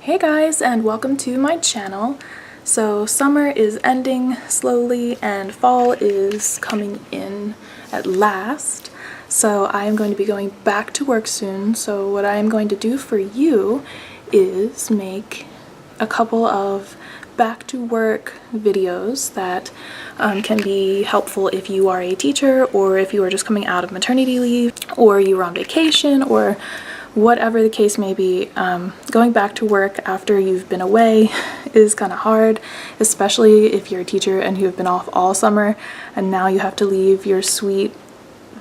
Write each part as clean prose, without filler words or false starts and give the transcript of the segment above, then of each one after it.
Hey guys, and welcome to my channel. So summer is ending slowly and fall is coming in at last. So I am going to be going back to work soon. So what I am going to do for you is make a couple of back to work videos that can be helpful if you are a teacher, or if you are just coming out of maternity leave, or you were on vacation, or whatever the case may be. Going back to work after you've been away is kind of hard, especially if you're a teacher and you've been off all summer and now you have to leave your sweet,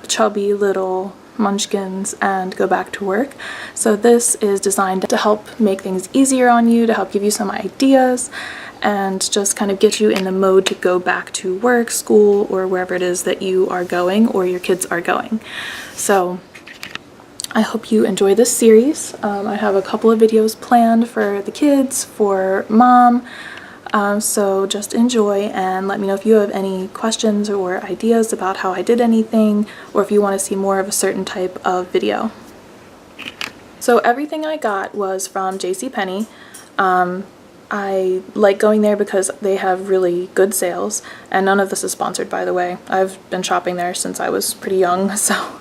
chubby little munchkins and go back to work. So this is designed to help make things easier on you, to help give you some ideas, and just kind of get you in the mode to go back to work, school, or wherever it is that you are going or your kids are going. So I hope you enjoy this series. I have a couple of videos planned for the kids, for mom, so just enjoy and let me know if you have any questions or ideas about how I did anything, or if you want to see more of a certain type of video. So everything I got was from JCPenney. I like going there because they have really good sales, and none of this is sponsored, by the way. I've been shopping there since I was pretty young, so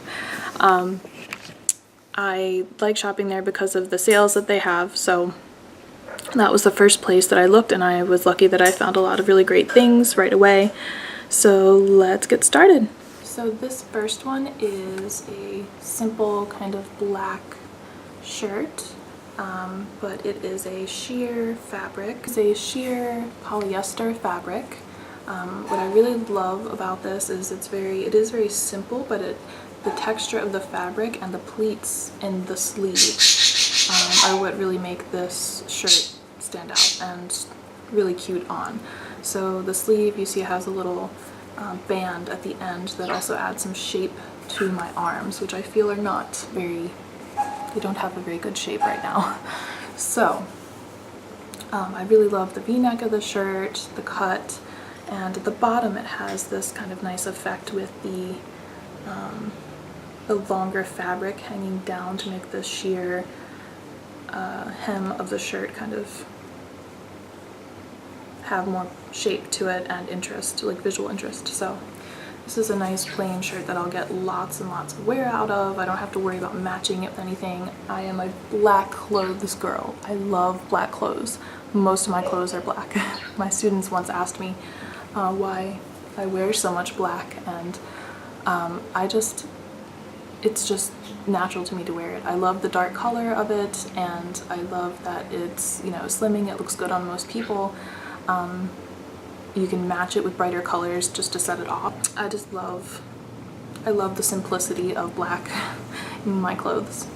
I like shopping there because of the sales that they have. So that was the first place that I looked, and I was lucky that I found a lot of really great things right away. So let's get started. So this first one is a simple kind of black shirt, but it is a sheer fabric. It's a sheer polyester fabric. What I really love about this is it is very simple, but the texture of the fabric and the pleats in the sleeve are what really make this shirt stand out and really cute on. So the sleeve, you see, has a little band at the end that also adds some shape to my arms, which I feel are not very, they don't have a very good shape right now. So I really love the v-neck of the shirt, the cut, and at the bottom it has this kind of nice effect with the longer fabric hanging down to make the sheer hem of the shirt kind of have more shape to it and interest, like visual interest. So this is a nice plain shirt that I'll get lots and lots of wear out of. I don't have to worry about matching it with anything. I am a black clothes girl. I love black clothes. Most of my clothes are black. My students once asked me why I wear so much black, and it's just natural to me to wear it. I love the dark color of it, and I love that it's, you know, slimming. It looks good on most people. You can match it with brighter colors just to set it off. I love the simplicity of black in my clothes.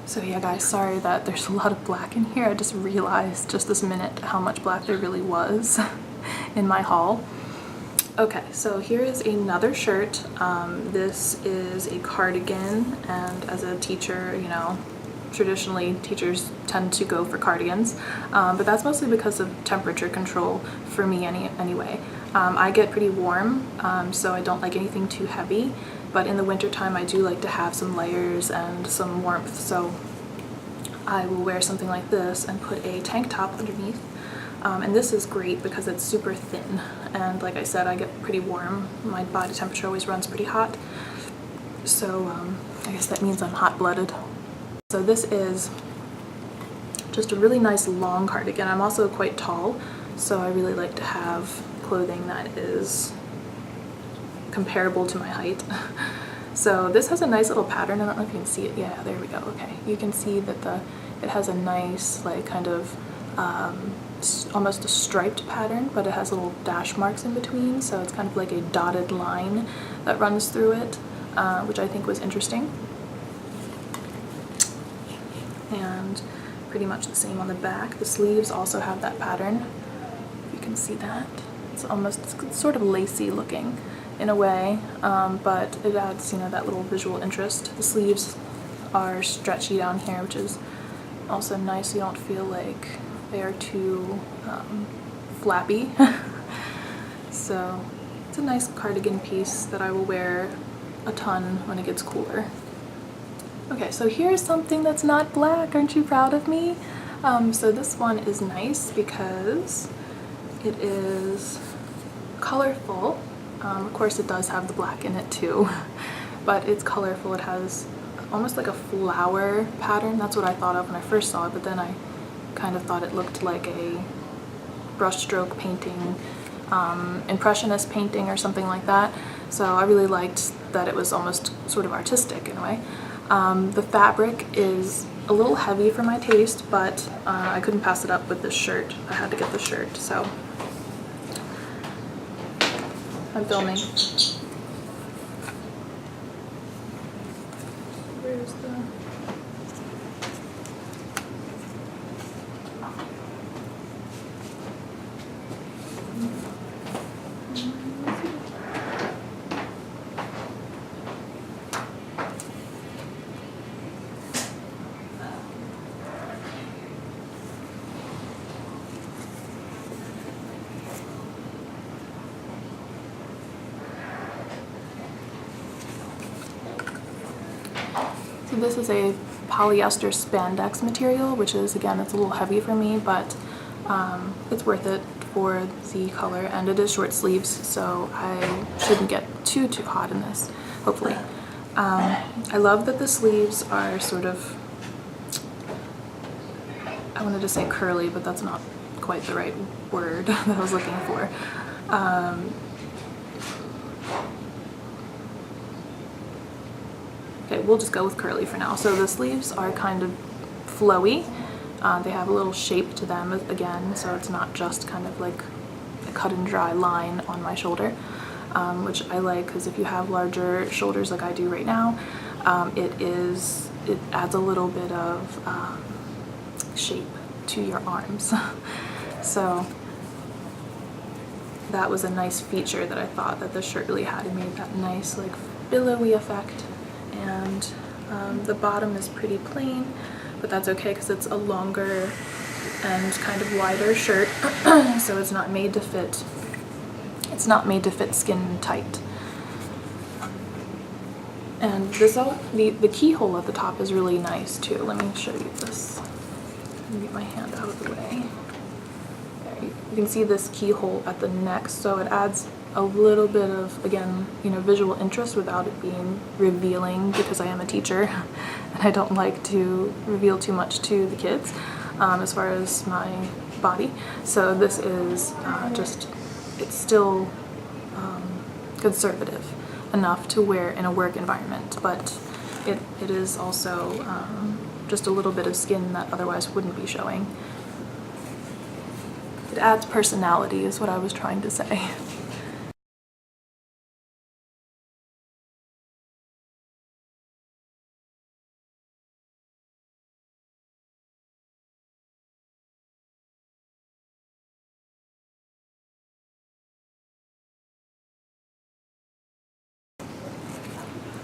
So yeah guys, sorry that there's a lot of black in here. I just realized just this minute how much black there really was in my haul. Okay, so here is another shirt. This is a cardigan, and as a teacher, you know, traditionally teachers tend to go for cardigans, but that's mostly because of temperature control for me anyway. I get pretty warm, so I don't like anything too heavy, but in the wintertime I do like to have some layers and some warmth, so I will wear something like this and put a tank top underneath. And this is great because it's super thin, and like I said, I get pretty warm. My body temperature always runs pretty hot, so I guess that means I'm hot-blooded. So this is just a really nice long cardigan. I'm also quite tall, so I really like to have clothing that is comparable to my height. So this has a nice little pattern. I don't know if you can see it. Yeah, there we go. Okay, you can see that it has a nice, like, kind of almost a striped pattern, but it has little dash marks in between, so it's kind of like a dotted line that runs through it, which I think was interesting. And pretty much the same on the back. The sleeves also have that pattern. You can see that. It's sort of lacy looking in a way, but it adds, you know, that little visual interest. The sleeves are stretchy down here, which is also nice. You don't feel like they are too flappy. So it's a nice cardigan piece that I will wear a ton when it gets cooler. Okay, so here's something that's not black. Aren't you proud of me? So this one is nice because it is colorful. Of course it does have the black in it too, but it's colorful. It has almost like a flower pattern. That's what I thought of when I first saw it, but then I kind of thought it looked like a brushstroke painting, impressionist painting or something like that. So I really liked that it was almost sort of artistic in a way. The fabric is a little heavy for my taste, but I couldn't pass it up with this shirt. I had to get the shirt, so I'm filming. Where's the... So this is a polyester spandex material, which is, again, it's a little heavy for me, but it's worth it for the color, and it is short sleeves, so I shouldn't get too hot in this, hopefully. I love that the sleeves are sort of, I wanted to say curly, but that's not quite the right word that I was looking for. Okay, we'll just go with curly for now. So the sleeves are kind of flowy. They have a little shape to them again, so it's not just kind of like a cut and dry line on my shoulder, which I like because if you have larger shoulders like I do right now, it adds a little bit of shape to your arms. So that was a nice feature that I thought that the shirt really had. It made that nice like billowy effect. And the bottom is pretty plain, but that's okay because it's a longer and kind of wider shirt, so it's not made to fit. It's not made to fit skin tight. And this the keyhole at the top is really nice too. Let me show you this. Let me get my hand out of the way. There, you can see this keyhole at the neck, so it adds a little bit of, again, visual interest without it being revealing, because I am a teacher and I don't like to reveal too much to the kids as far as my body. So this is it's still conservative enough to wear in a work environment, but it is also just a little bit of skin that otherwise wouldn't be showing. It adds personality is what I was trying to say.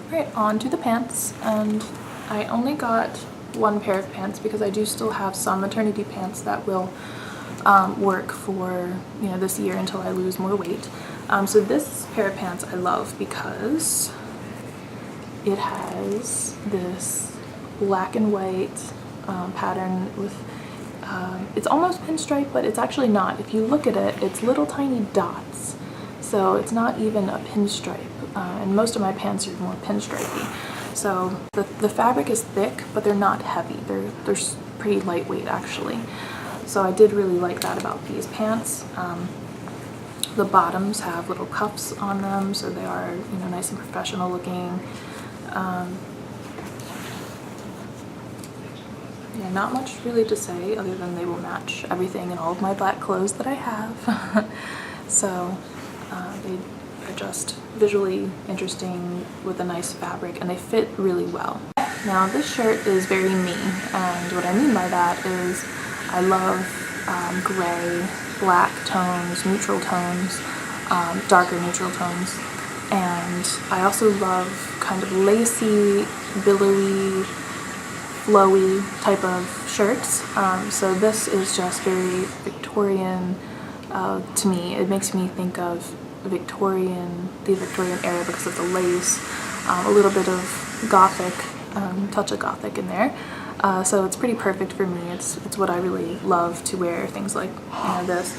Alright, on to the pants, and I only got one pair of pants because I do still have some maternity pants that will work for this year until I lose more weight. So this pair of pants I love because it has this black and white pattern with it's almost pinstripe, but it's actually not. If you look at it, it's little tiny dots, so it's not even a pinstripe. And most of my pants are more pinstripey. So the fabric is thick, but they're not heavy. They're pretty lightweight actually. So I did really like that about these pants. The bottoms have little cuffs on them, so they are nice and professional looking. Yeah, not much really to say other than they will match everything in all of my black clothes that I have. So they are just visually interesting with a nice fabric, and they fit really well. Now this shirt is very me, and what I mean by that is I love gray, black tones, neutral tones, darker neutral tones, and I also love kind of lacy, billowy flowy type of shirts. So this is just very Victorian to me. It makes me think of the Victorian era because of the lace, a little bit of gothic, touch of gothic in there. So it's pretty perfect for me. It's what I really love to wear, things like this.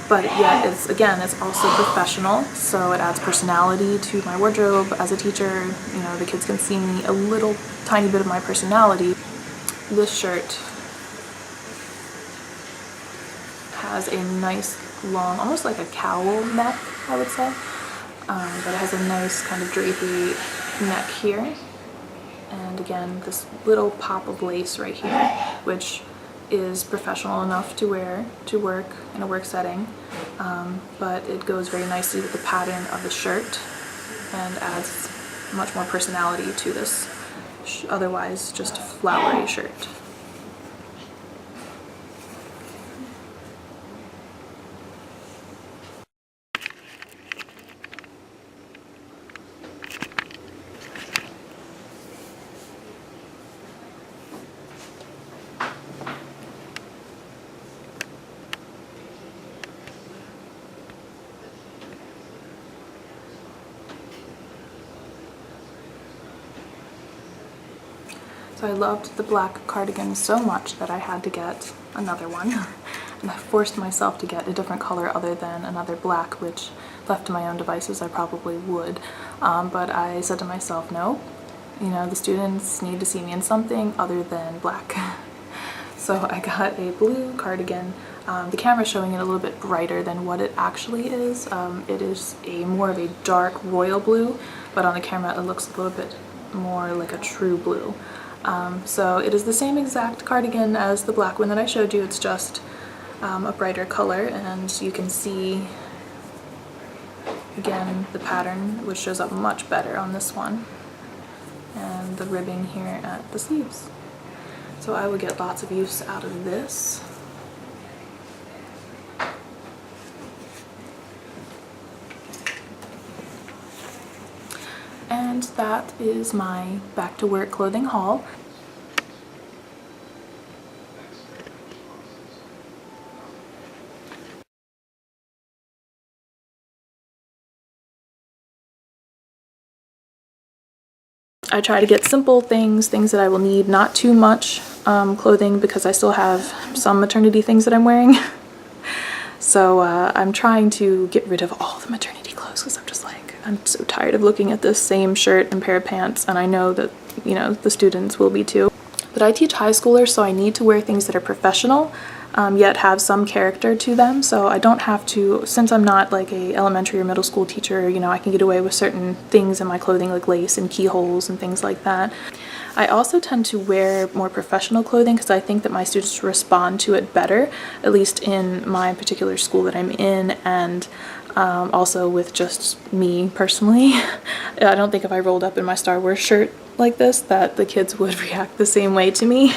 But yet it's also professional, so it adds personality to my wardrobe. As a teacher, the kids can see me a little tiny bit of my personality. This shirt has a nice long, almost like a cowl neck, I would say. But it has a nice kind of drapey neck here. And again, this little pop of lace right here, which is professional enough to wear to work in a work setting, but it goes very nicely with the pattern of the shirt and adds much more personality to this otherwise just flowery shirt. So I loved the black cardigan so much that I had to get another one. And I forced myself to get a different color other than another black, which left to my own devices I probably would. But I said to myself, no, the students need to see me in something other than black. So I got a blue cardigan. The camera's showing it a little bit brighter than what it actually is. It is more of a dark royal blue, but on the camera it looks a little bit more like a true blue. So it is the same exact cardigan as the black one that I showed you. It's just a brighter color, and you can see again the pattern, which shows up much better on this one, and the ribbing here at the sleeves. So I would get lots of use out of this. And that is my back to work clothing haul. I try to get simple things that I will need, not too much clothing, because I still have some maternity things that I'm wearing. So I'm trying to get rid of all the maternity clothes because I'm so tired of looking at this same shirt and pair of pants, and I know that the students will be too. But I teach high schoolers, so I need to wear things that are professional, yet have some character to them. So I don't have to, since I'm not like a elementary or middle school teacher, I can get away with certain things in my clothing like lace and keyholes and things like that. I also tend to wear more professional clothing because I think that my students respond to it better, at least in my particular school that I'm in, and also with just me personally. I don't think if I rolled up in my Star Wars shirt like this that the kids would react the same way to me.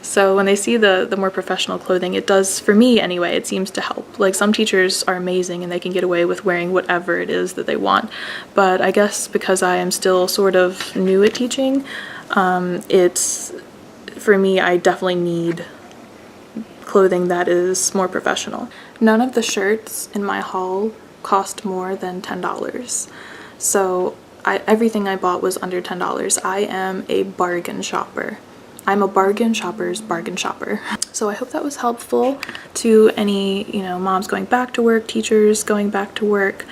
So when they see the more professional clothing, it does, for me anyway, it seems to help. Like, some teachers are amazing and they can get away with wearing whatever it is that they want, but I guess because I am still sort of new at teaching, for me, I definitely need clothing that is more professional. None of the shirts in my haul cost more than $10. So everything I bought was under $10. I am a bargain shopper. I'm a bargain shopper's bargain shopper. So I hope that was helpful to any, moms going back to work, teachers going back to work.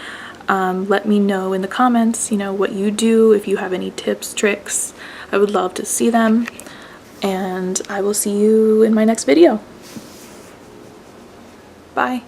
Let me know in the comments, what you do, if you have any tips, tricks. I would love to see them, and I will see you in my next video. Bye.